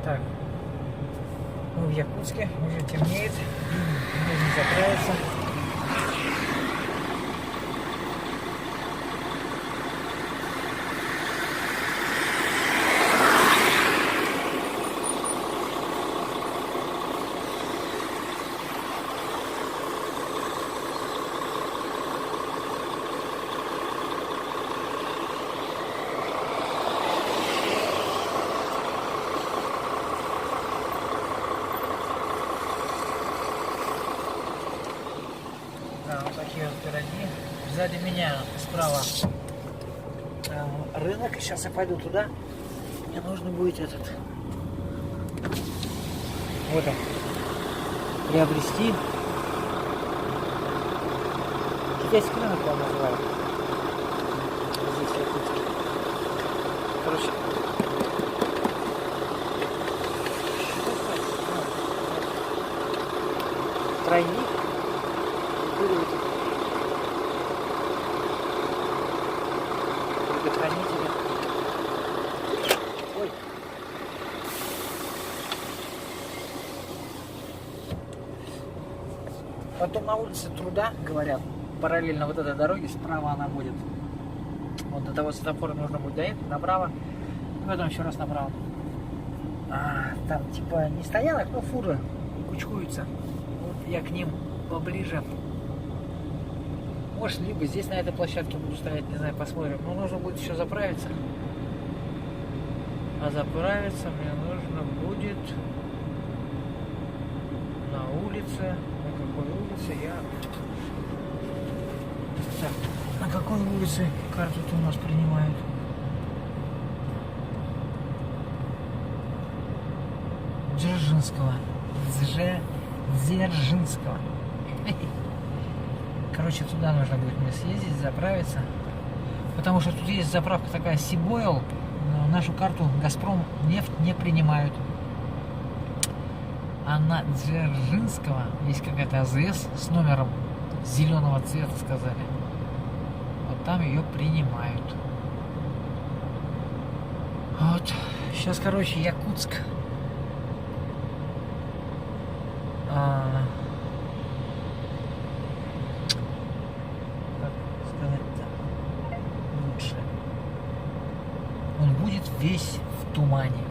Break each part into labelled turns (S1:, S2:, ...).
S1: Так, мы в Якутске, уже темнеет, нужно заправиться. Да, вот такие вот пироги. Сзади меня справа рынок. Сейчас я пойду туда. Мне нужно будет этот. Вот он. Приобрести. Китайский рынок его называют. Здесь в Якутске. Короче. Тройник. Предохранители. Ой. Потом на улице Труда, говорят, параллельно вот этой дороге, справа она будет. Вот до того светофора нужно будет доехать направо. Потом еще раз направо. Там типа не стоянок, но фуры кучкуются. Вот я к ним поближе. Может, либо здесь на этой площадке буду стоять, не знаю, посмотрим. Но нужно будет еще заправиться. А заправиться мне нужно будет на улице. На какой улице я... Так, на какой улице карту-то у нас принимают? Дзержинского. Дзержинского. Короче, туда нужно будет мне съездить, заправиться. Потому что тут есть заправка такая Сибойл. Но нашу карту Газпром нефть не принимают. А на Дзержинского есть какая-то АЗС с номером зеленого цвета, сказали. Вот там ее принимают. Вот. Сейчас, короче, Якутск. Лучше. Он будет весь в тумане.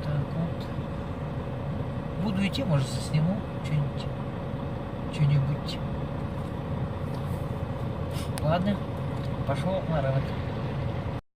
S1: Так вот. Буду идти, может, засниму что-нибудь. Ладно, пошел на рынок.